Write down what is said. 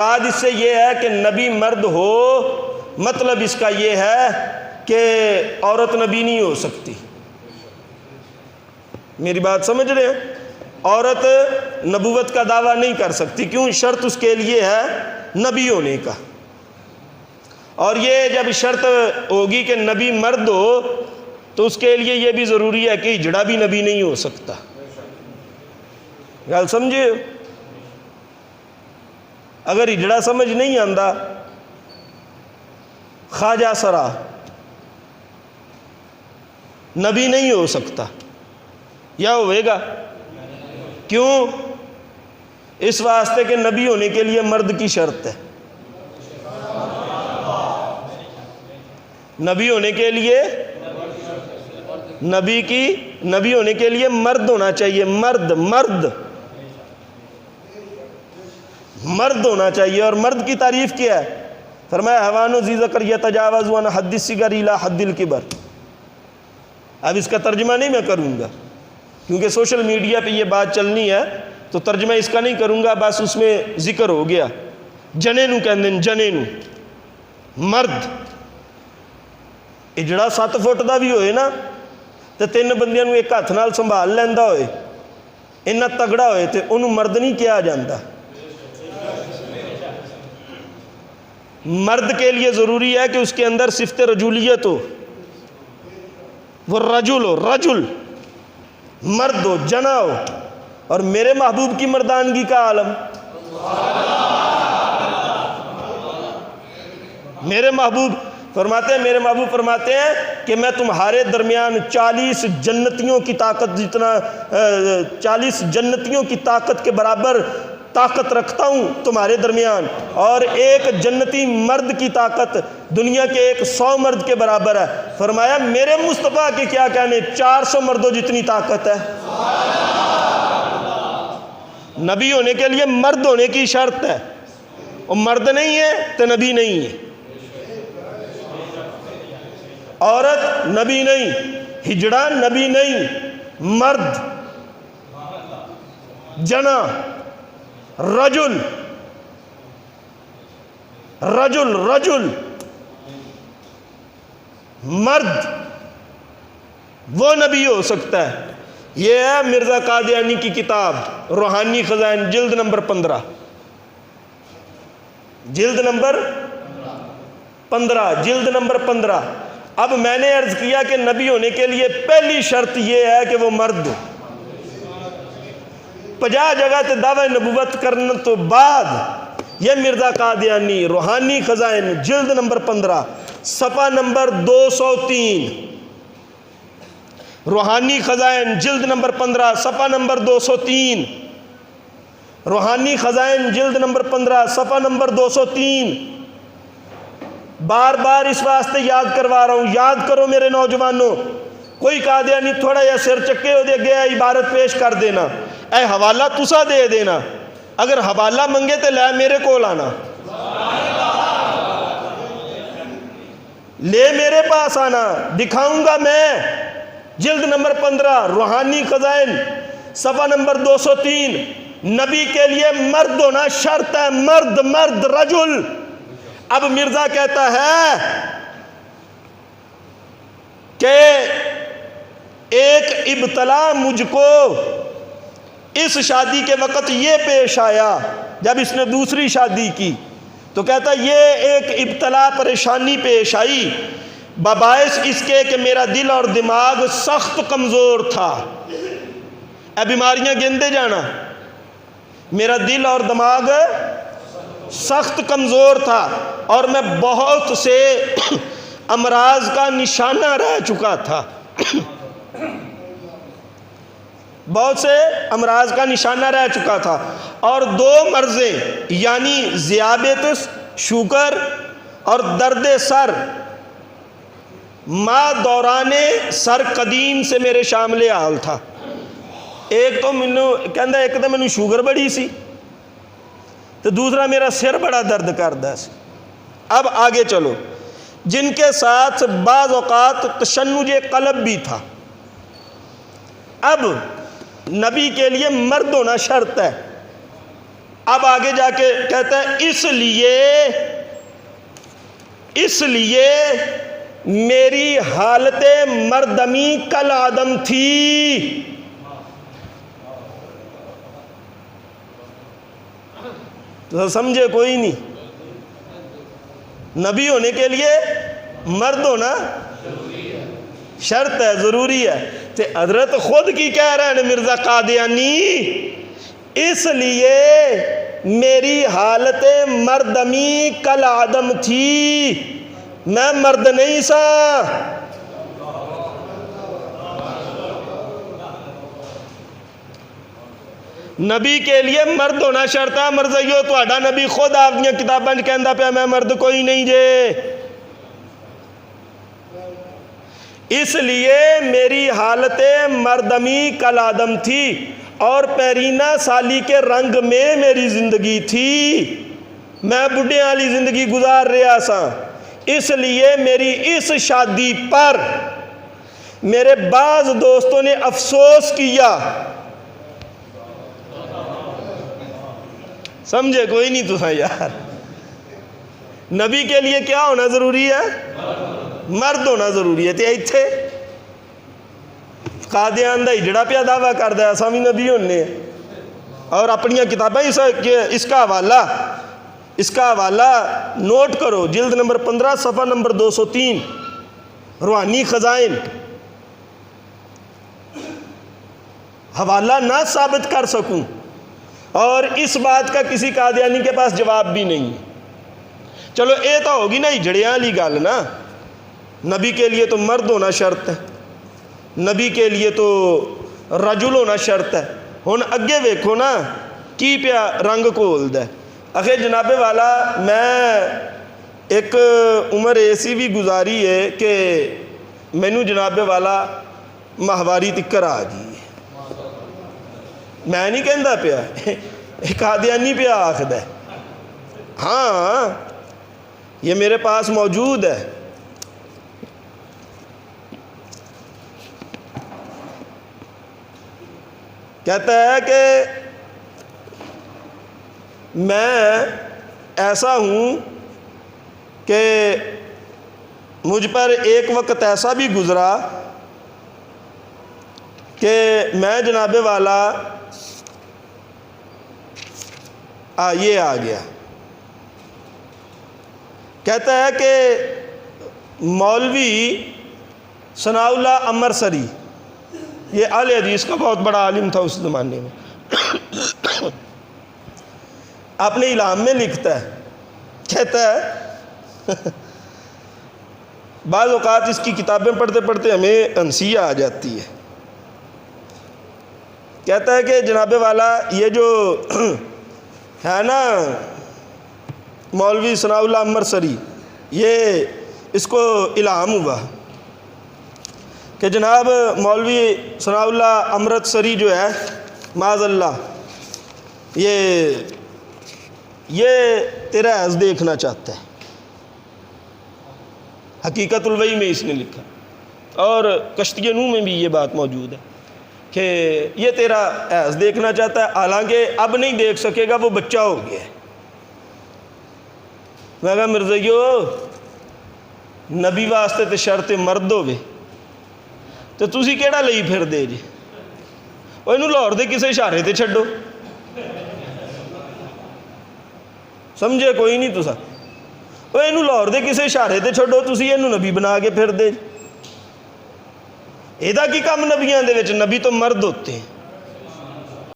مراد اس سے یہ ہے کہ نبی مرد ہو، مطلب اس کا یہ ہے کہ عورت نبی نہیں ہو سکتی۔ میری بات سمجھ رہے ہیں؟ عورت نبوت کا دعویٰ نہیں کر سکتی، کیوں؟ شرط اس کے لیے ہے نبی ہونے کا، اور یہ جب شرط ہوگی کہ نبی مرد ہو تو اس کے لیے یہ بھی ضروری ہے کہ ہجڑا بھی نبی نہیں ہو سکتا۔ گل سمجھے؟ اگر ہجڑا سمجھ نہیں آندا، خواجہ سرا نبی نہیں ہو سکتا، یا ہوئے گا؟ کیوں؟ اس واسطے کہ نبی ہونے کے لیے مرد کی شرط ہے۔ نبی ہونے کے لیے نبی ہونے کے لیے مرد ہونا چاہیے، مرد ہونا چاہیے۔ اور مرد کی تعریف کیا ہے؟ فرمایا حیوان و ذی ذکر یتجاوز عن حد الصغر الی حد الکبر۔ اب اس کا ترجمہ نہیں میں کروں گا کیونکہ سوشل میڈیا پہ یہ بات چلنی ہے، تو ترجمہ اس کا نہیں کروں گا، بس اس میں ذکر ہو گیا۔ جنے نو کہندے نے، جنے نو مرد اجڑا 7 فٹ دا بھی ہوئے نا تے 3 بندیاں نو ایک ہاتھ نال سنبھال لیندا ہوئے، انہاں تگڑا ہوئے تے انہوں مرد نہیں کیا جاندا۔ مرد کے لیے ضروری ہے کہ اس کے اندر صفت رجولیت ہو، وہ رجل مرد ہو، جنا ہو۔ اور میرے محبوب کی مردانگی کا عالم، میرے محبوب فرماتے ہیں کہ میں تمہارے درمیان 40 جنتیوں کی طاقت جتنا 40 جنتیوں کی طاقت کے برابر طاقت رکھتا ہوں تمہارے درمیان، اور ایک جنتی مرد کی طاقت دنیا کے 100 مرد کے برابر ہے۔ فرمایا میرے مصطفیٰ کے کیا کہنے، 400 مردوں جتنی طاقت ہے۔ نبی ہونے کے لیے مرد ہونے کی شرط ہے، اور مرد نہیں ہے تو نبی نہیں ہے۔ عورت نبی نہیں، ہجڑا نبی نہیں، مرد، جنا، رجل مرد، وہ نبی ہو سکتا ہے۔ یہ ہے مرزا قادیانی کی کتاب روحانی خزائن، جلد نمبر 15، جلد نمبر 15۔ اب میں نے عرض کیا کہ نبی ہونے کے لیے پہلی شرط یہ ہے کہ وہ مرد ہو۔ 50 جگہ تے دعوی نبوت کرنے تو بعد یہ مرزا قادیانی روحانی خزائن جلد نمبر 15 صفحہ نمبر 203، روحانی خزائن جلد نمبر 15 صفحہ نمبر 203، روحانی خزائن جلد نمبر 15 صفحہ نمبر 203۔ بار بار اس واسطے یاد کروا رہا ہوں، یاد کرو میرے نوجوانوں۔ کوئی قادیانی تھوڑا یا سر چکے ہو دے گیا عبارت پیش کر دینا، اے حوالہ تسا دے دینا، اگر حوالہ منگے تو لے میرے کول آنا، لے میرے پاس آنا، دکھاؤں گا میں۔ جلد نمبر 15 روحانی خزائن صفحہ نمبر 203، نبی کے لیے مرد ہونا شرط ہے، مرد رجل۔ اب مرزا کہتا ہے کہ ایک ابتلا مجھ کو اس شادی کے وقت یہ پیش آیا، جب اس نے دوسری شادی کی تو کہتا یہ ایک ابتلا پریشانی پیش آئی باعث اس کے کہ میرا دل اور دماغ سخت کمزور تھا۔ اے بیماریاں گنتے جانا، میرا دل اور دماغ سخت کمزور تھا، اور میں بہت سے امراض کا نشانہ رہ چکا تھا، بہت سے امراض کا نشانہ رہ چکا تھا، اور 2 مرضیں یعنی ذیابیطس شوگر اور درد سر ما دوران سر قدیم سے میرے شامل حال تھا۔ ایک تو مینوں شوگر بڑی سی، تو دوسرا میرا سر بڑا درد کردا سی۔ اب آگے چلو، جن کے ساتھ بعض اوقات تشنج قلب بھی تھا۔ اب نبی کے لیے مرد ہونا شرط ہے، اب آگے جا کے کہتا ہے اس لیے میری حالت مردمی کل آدم تھی. تو سمجھے کوئی نہیں؟ نبی ہونے کے لیے مرد ہونا شرط ہے، ضروری ہے. تو حضرت خود کی کہہ رہے ہیں مرزا قادیانی، اس لیے میری حالت مردمی کل آدم تھی، میں مرد نہیں سا. نبی کے لیے مرد ہونا شرط ہے. مرزائیو تہاڈا نبی خود اپنی کتاباں کہندا پیا میں مرد کوئی نہیں جے. اس لیے میری حالت مردمی کل آدم تھی اور پیرینہ سالی کے رنگ میں میری زندگی تھی، میں بڈھے والی زندگی گزار رہا سا. اس لیے میری اس شادی پر میرے بعض دوستوں نے افسوس کیا. سمجھے کوئی نہیں تو یار؟ نبی کے لیے کیا ہونا ضروری ہے؟ مرد ہونا ضروری ہے. تے ایتھے قادیان دا ہجڑا پیا دعویٰ کردا ہے اساں وی نبی ہونے اور اپنی کتابیں اس کا حوالہ نوٹ کرو، جلد نمبر 15 صفحہ نمبر 203 روحانی خزائن. حوالہ نہ ثابت کر سکوں اور اس بات کا کسی قادیانی کے پاس جواب بھی نہیں. چلو اے تو ہوگی نا ہجڑیاں والی گل نا. نبی کے لیے تو مرد ہونا شرط ہے، نبی کے لیے تو رجل ہونا شرط ہے. ہن اگے ویکھو نا کی پیا رنگ کھولدا ہے. اخے جناب والا میں ایک عمر ایسی بھی گزاری ہے کہ مینوں جناب والا ماہواری تکر آ گئی. میں نہیں کہندا پیا، قادیانی پیا آکھدا ہے. ہاں یہ میرے پاس موجود ہے. کہتا ہے کہ میں ایسا ہوں کہ مجھ پر ایک وقت ایسا بھی گزرا کہ میں جناب والا یہ آ گیا. کہتا ہے کہ مولوی ثناء اللہ امرسری، یہ اہل حدیث کا بہت بڑا عالم تھا اس زمانے میں، اپنے اعلام میں لکھتا ہے، کہتا ہے بعض اوقات اس کی کتابیں پڑھتے پڑھتے ہمیں ہنسی آ جاتی ہے. کہتا ہے کہ جناب والا یہ جو ہے نا مولوی ثناء اللہ امرسری، یہ اس کو الہام ہوا کہ جناب مولوی ثناء اللہ امرتسری جو ہے معاذ اللہ یہ تیرا حیض دیکھنا چاہتا ہے. حقیقت الوحی میں اس نے لکھا اور کشتی نوح میں بھی یہ بات موجود ہے کہ یہ تیرا حیض دیکھنا چاہتا ہے، حالانکہ اب نہیں دیکھ سکے گا، وہ بچہ ہو گیا ہے. میں کہا مرزائیو نبی واسطے تے شرط مرد ہوئے تو تسی کیڑا لئی پھر دے جی؟ وہ انہوں لاہور دے کسے اشارے تے چھڈو. سمجھے کوئی نہیں تسا؟ وہ انہوں لاہور دے کسے اشارے تے چھڈو، تسی انہوں نبی بنا کے پھر دے. ایدہ کی کام نبیاں دے وچ؟ نبی تو مرد ہوتے ہیں.